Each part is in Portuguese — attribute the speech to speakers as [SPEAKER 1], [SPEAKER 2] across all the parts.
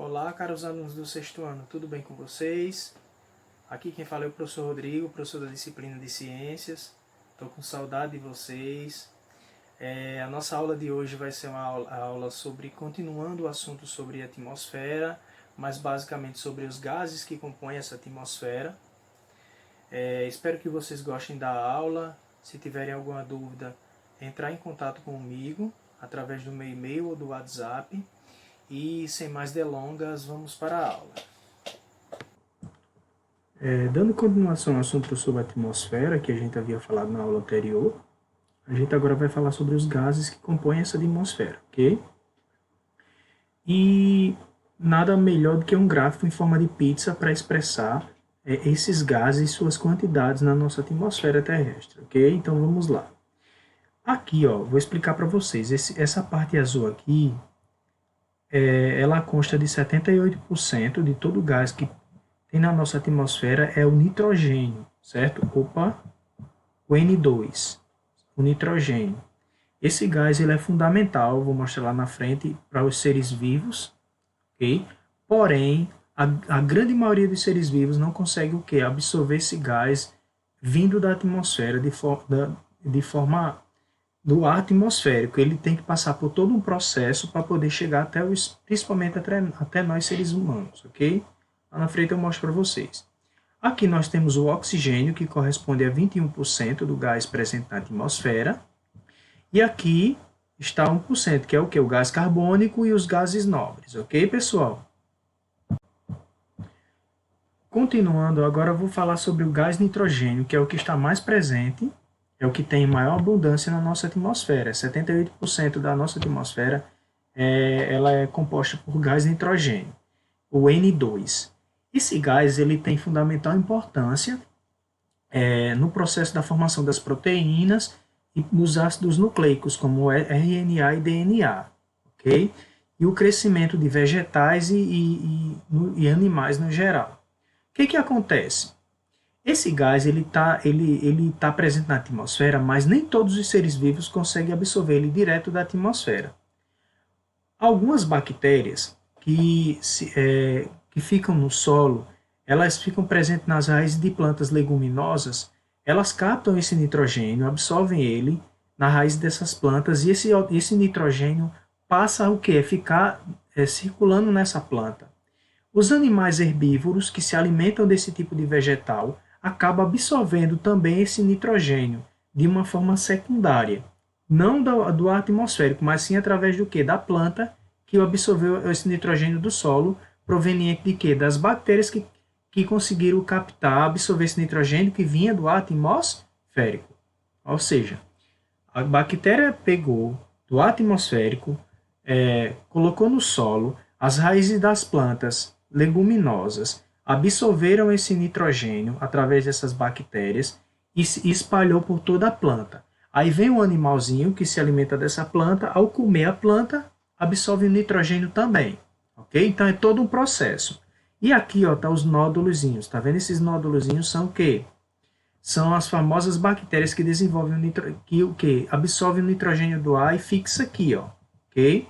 [SPEAKER 1] Olá, caros alunos do sexto ano, tudo bem com vocês? Aqui quem fala é o professor Rodrigo, professor da disciplina de Ciências. Estou com saudade de vocês. A nossa aula de hoje vai ser uma aula sobre, continuando o assunto sobre a atmosfera, mas basicamente sobre os gases que compõem essa atmosfera. Espero que vocês gostem da aula. Se tiverem alguma dúvida, entrar em contato comigo através do meu e-mail ou do WhatsApp. E sem mais delongas, vamos para a aula. Dando continuação ao assunto sobre a atmosfera, que a gente havia falado na aula anterior, a gente agora vai falar sobre os gases que compõem essa atmosfera, ok? E nada melhor do que um gráfico em forma de pizza para expressar esses gases e suas quantidades na nossa atmosfera terrestre, ok? Então vamos lá. Aqui, ó, vou explicar para vocês. Essa parte azul aqui, ela consta de 78% de todo o gás que tem na nossa atmosfera é o nitrogênio, certo? O N2, o nitrogênio. Esse gás ele é fundamental, vou mostrar lá na frente, para os seres vivos, ok? Porém, a grande maioria dos seres vivos não consegue o quê? Absorver esse gás vindo da atmosfera de forma do ar atmosférico. Ele tem que passar por todo um processo para poder chegar principalmente até nós seres humanos, ok? Lá na frente eu mostro para vocês. Aqui nós temos o oxigênio, que corresponde a 21% do gás presente na atmosfera. E aqui está 1%, que é o que? O gás carbônico e os gases nobres, ok, pessoal? Continuando, agora eu vou falar sobre o gás nitrogênio, que é o que está mais presente, é o que tem maior abundância na nossa atmosfera. 78% da nossa atmosfera ela é composta por gás nitrogênio, o N2. Esse gás ele tem fundamental importância no processo da formação das proteínas e nos ácidos nucleicos, como RNA e DNA, ok? E o crescimento de vegetais e animais no geral. O que acontece? Esse gás ele tá presente na atmosfera, mas nem todos os seres vivos conseguem absorver ele direto da atmosfera. Algumas bactérias que ficam no solo, elas ficam presentes nas raízes de plantas leguminosas, elas captam esse nitrogênio, absorvem ele na raiz dessas plantas e esse nitrogênio passa o quê? Ficar circulando nessa planta. Os animais herbívoros que se alimentam desse tipo de vegetal acaba absorvendo também esse nitrogênio de uma forma secundária, não do ar atmosférico, mas sim através do quê? Da planta que absorveu esse nitrogênio do solo, proveniente de quê? Das bactérias que conseguiram captar, absorver esse nitrogênio que vinha do ar atmosférico. Ou seja, a bactéria pegou do ar atmosférico, colocou no solo, as raízes das plantas leguminosas absorveram esse nitrogênio através dessas bactérias e espalhou por toda a planta. Aí vem um animalzinho que se alimenta dessa planta, ao comer a planta, absorve o nitrogênio também. Ok? Então é todo um processo. E aqui ó, tá os nódulozinhos. Tá vendo? Esses nódulozinhos são o quê? São as famosas bactérias que desenvolvem absorvem o nitrogênio do ar e fixa aqui, ó. Ok?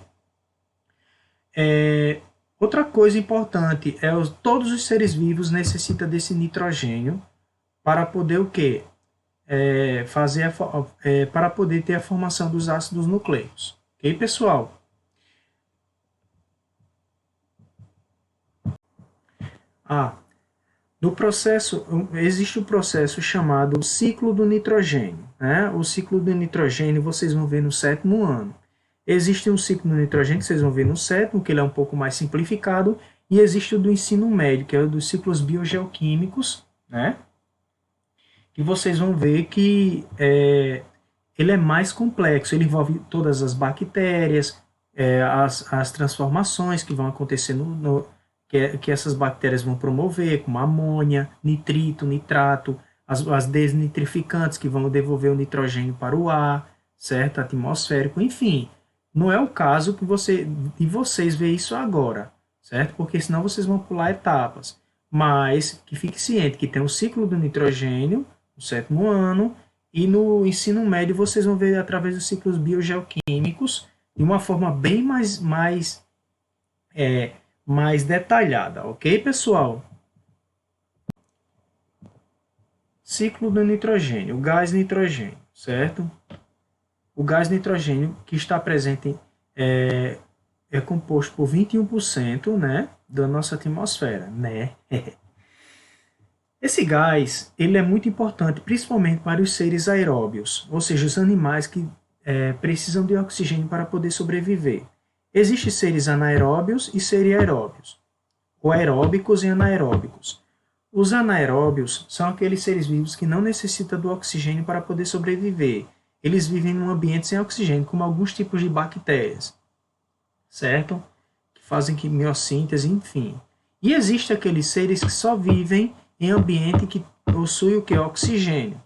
[SPEAKER 1] Outra coisa importante é todos os seres vivos necessitam desse nitrogênio para poder o quê? Para poder ter a formação dos ácidos nucleicos. Ok, pessoal? No processo, existe um processo chamado ciclo do nitrogênio. Né? O ciclo do nitrogênio vocês vão ver no 7º ano. Existe um ciclo do nitrogênio que vocês vão ver no 7º, que ele é um pouco mais simplificado, e existe o do ensino médio, que é o dos ciclos biogeoquímicos, né? Que vocês vão ver que ele é mais complexo, ele envolve todas as bactérias, as transformações que vão acontecer que essas bactérias vão promover, como amônia, nitrito, nitrato, as desnitrificantes que vão devolver o nitrogênio para o ar, certo? Atmosférico, enfim. Não é o caso de vocês ver isso agora, certo? Porque senão vocês vão pular etapas. Mas que fique ciente que tem o ciclo do nitrogênio no 7º ano e no ensino médio vocês vão ver através dos ciclos biogeoquímicos de uma forma bem mais mais detalhada, ok, pessoal? Ciclo do nitrogênio, o gás nitrogênio, certo? O gás nitrogênio que está presente é composto por 21%, né, da nossa atmosfera, né? Esse gás, ele é muito importante, principalmente para os seres aeróbios, ou seja, os animais que precisam de oxigênio para poder sobreviver. Existem seres anaeróbios e seres aeróbios, ou aeróbicos e anaeróbicos. Os anaeróbios são aqueles seres vivos que não necessitam do oxigênio para poder sobreviver. Eles vivem num ambiente sem oxigênio, como alguns tipos de bactérias, certo? Que fazem quimiossíntese, enfim. E existem aqueles seres que só vivem em ambiente que possui o que? Oxigênio.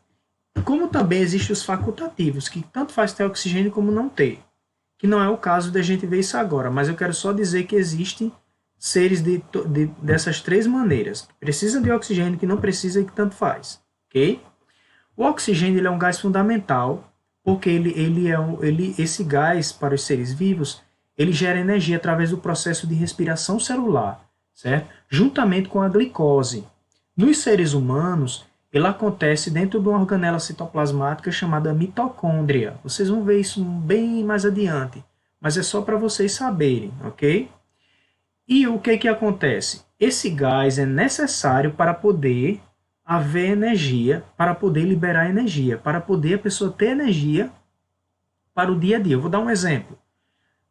[SPEAKER 1] Como também existem os facultativos, que tanto faz ter oxigênio como não ter. Que não é o caso da gente ver isso agora, mas eu quero só dizer que existem seres dessas três maneiras, que precisam de oxigênio, que não precisam e que tanto faz, ok? O oxigênio ele é um gás fundamental, porque esse gás para os seres vivos, ele gera energia através do processo de respiração celular, certo? Juntamente com a glicose. Nos seres humanos, ele acontece dentro de uma organela citoplasmática chamada mitocôndria. Vocês vão ver isso bem mais adiante, mas é só para vocês saberem, ok? E o que acontece? Esse gás é necessário para poder haver energia, para poder liberar energia, para poder a pessoa ter energia para o dia a dia. Eu vou dar um exemplo.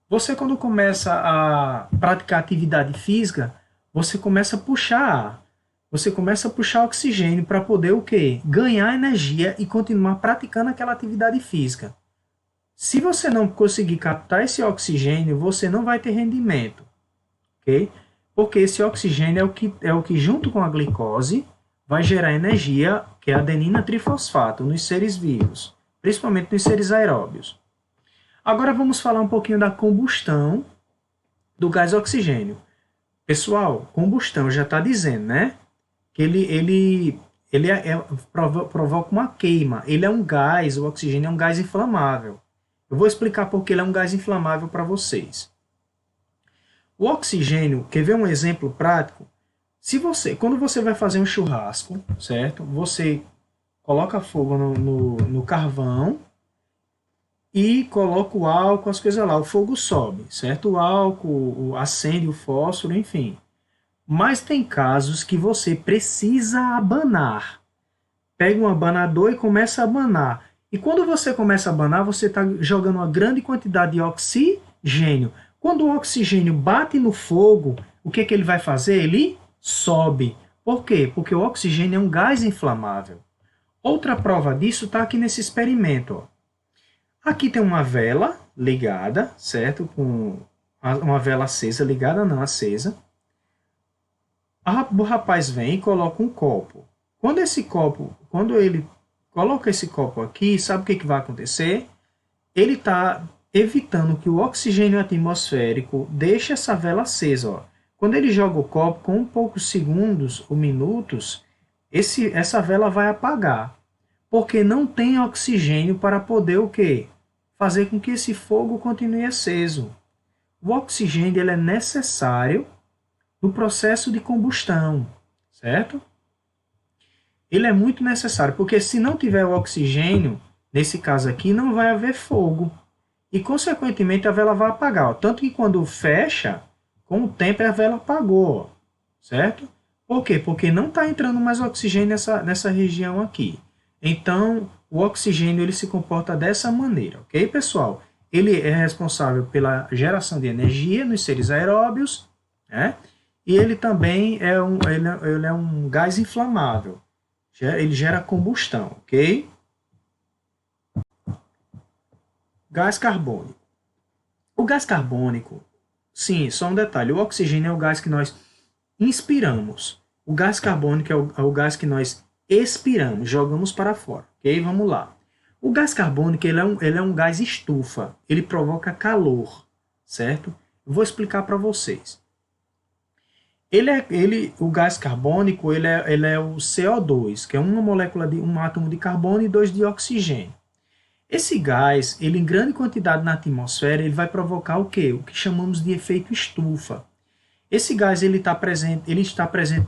[SPEAKER 1] Você, quando começa a praticar atividade física, você começa a puxar ar. Você começa a puxar oxigênio para poder o quê? Ganhar energia e continuar praticando aquela atividade física. Se você não conseguir captar esse oxigênio, você não vai ter rendimento. Okay? Porque esse oxigênio é o que junto com a glicose vai gerar energia, que é adenina trifosfato, nos seres vivos, principalmente nos seres aeróbios. Agora vamos falar um pouquinho da combustão do gás oxigênio. Pessoal, combustão já está dizendo, né? Que ele provoca uma queima. Ele é um gás, o oxigênio é um gás inflamável. Eu vou explicar por que ele é um gás inflamável para vocês. O oxigênio, quer ver um exemplo prático? Quando você vai fazer um churrasco, certo? Você coloca fogo no carvão e coloca o álcool, as coisas lá, o fogo sobe, certo? O álcool acende o fósforo, enfim. Mas tem casos que você precisa abanar. Pega um abanador e começa a abanar. E quando você começa a abanar, você está jogando uma grande quantidade de oxigênio. Quando o oxigênio bate no fogo, o que ele vai fazer? Ele sobe. Por quê? Porque o oxigênio é um gás inflamável. Outra prova disso está aqui nesse experimento. Ó. Aqui tem uma vela ligada, certo? Com uma vela acesa, ligada não, acesa. O rapaz vem e coloca um copo. Quando ele coloca esse copo aqui, sabe o que vai acontecer? Ele está evitando que o oxigênio atmosférico deixe essa vela acesa. Ó. Quando ele joga o copo, com poucos segundos ou minutos, essa vela vai apagar. Porque não tem oxigênio para poder o quê? Fazer com que esse fogo continue aceso. O oxigênio ele é necessário no processo de combustão, certo? Ele é muito necessário, porque se não tiver o oxigênio, nesse caso aqui, não vai haver fogo. E, consequentemente, a vela vai apagar. Ó. Tanto que quando fecha, com o tempo a vela apagou, ó. Certo? Por quê? Porque não está entrando mais oxigênio nessa região aqui. Então, o oxigênio ele se comporta dessa maneira, ok, pessoal? Ele é responsável pela geração de energia nos seres aeróbios, né? E ele também é um gás inflamável. Ele gera combustão, ok? Gás carbônico. O gás carbônico, sim, só um detalhe, o oxigênio é o gás que nós inspiramos. O gás carbônico é o gás que nós expiramos, jogamos para fora, ok? Vamos lá. O gás carbônico ele é um gás estufa, ele provoca calor, certo? Eu vou explicar para vocês. O gás carbônico ele é o CO2, que é uma molécula de um átomo de carbono e dois de oxigênio. Esse gás, ele em grande quantidade na atmosfera, ele vai provocar o quê? O que chamamos de efeito estufa. Esse gás ele está presente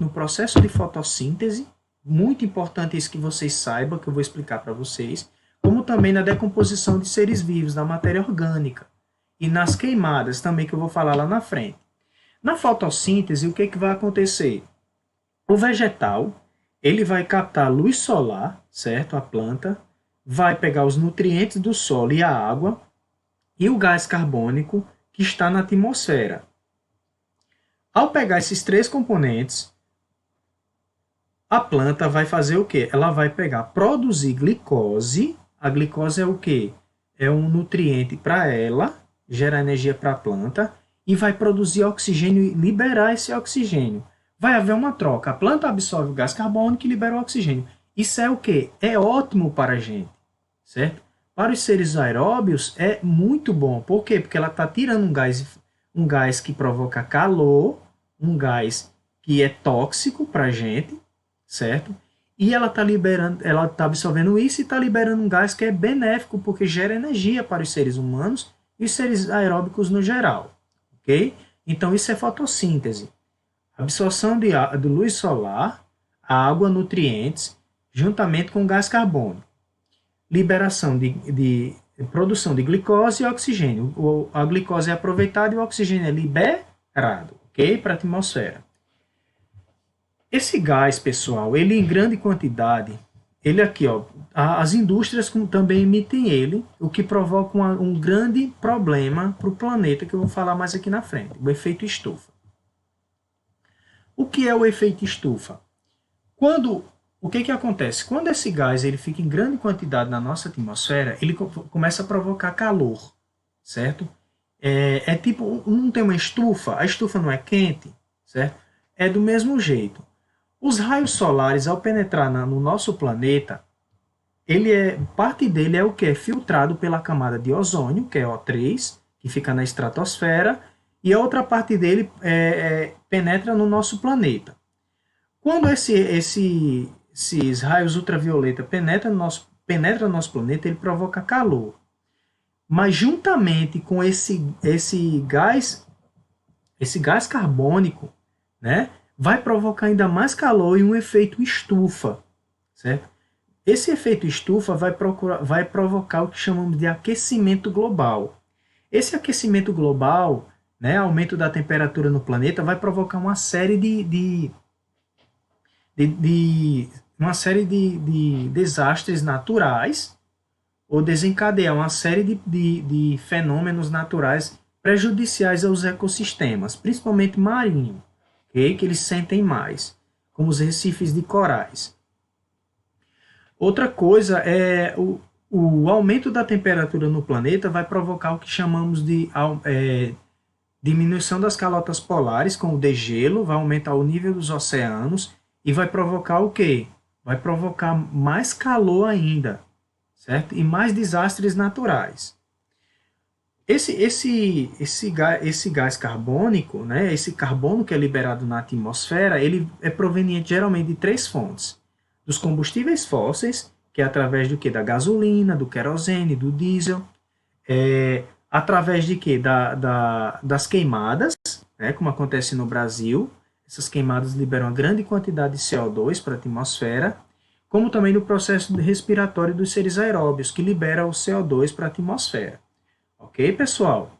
[SPEAKER 1] no processo de fotossíntese, muito importante isso que vocês saibam, que eu vou explicar para vocês, como também na decomposição de seres vivos, na matéria orgânica, e nas queimadas também, que eu vou falar lá na frente. Na fotossíntese, o que, que vai acontecer? O vegetal, ele vai captar luz solar, certo? A planta vai pegar os nutrientes do solo e a água e o gás carbônico que está na atmosfera. Ao pegar esses três componentes, a planta vai fazer o quê? Ela vai produzir glicose. A glicose é o quê? É um nutriente para ela, gera energia para a planta, e vai produzir oxigênio e liberar esse oxigênio. Vai haver uma troca. A planta absorve o gás carbônico e libera o oxigênio. Isso é o quê? É ótimo para a gente, certo? Para os seres aeróbios é muito bom. Por quê? Porque ela está tirando um gás que provoca calor, um gás que é tóxico para a gente, certo? E ela está absorvendo isso e está liberando um gás que é benéfico, porque gera energia para os seres humanos e os seres aeróbicos no geral, ok? Então isso é fotossíntese. Absorção de luz solar, água, nutrientes, juntamente com gás carbônico. Liberação de produção de glicose e oxigênio. A glicose é aproveitada e o oxigênio é liberado, ok? Para a atmosfera. Esse gás, pessoal, ele em grande quantidade, ele aqui, ó, as indústrias também emitem ele, o que provoca um grande problema para o planeta, que eu vou falar mais aqui na frente, o efeito estufa. O que é o efeito estufa? O que acontece? Quando esse gás ele fica em grande quantidade na nossa atmosfera, ele começa a provocar calor, certo? Tipo, não tem uma estufa, a estufa não é quente, certo? É do mesmo jeito. Os raios solares, ao penetrar no nosso planeta, parte dele é o que? É filtrado pela camada de ozônio, que é O3, que fica na estratosfera, e a outra parte dele penetra no nosso planeta. Quando esses raios ultravioleta penetram no nosso planeta, ele provoca calor. Mas juntamente com esse gás carbônico, né, vai provocar ainda mais calor e um efeito estufa, certo? Esse efeito estufa vai provocar o que chamamos de aquecimento global. Esse aquecimento global, né, aumento da temperatura no planeta, vai provocar uma série de desastres naturais, ou desencadear uma série de fenômenos naturais prejudiciais aos ecossistemas, principalmente marinhos, okay? Que eles sentem mais, como os recifes de corais. Outra coisa é o aumento da temperatura no planeta vai provocar o que chamamos de diminuição das calotas polares, com o degelo, vai aumentar o nível dos oceanos e vai provocar o quê? Vai provocar mais calor ainda, certo? E mais desastres naturais. Esse gás carbônico, né, esse carbono que é liberado na atmosfera, ele é proveniente geralmente de três fontes. Dos combustíveis fósseis, que é através do quê? Da gasolina, do querosene, do diesel. Através de quê? Das queimadas, né, como acontece no Brasil. Essas queimadas liberam uma grande quantidade de CO2 para a atmosfera, como também no processo respiratório dos seres aeróbios, que libera o CO2 para a atmosfera. Ok, pessoal?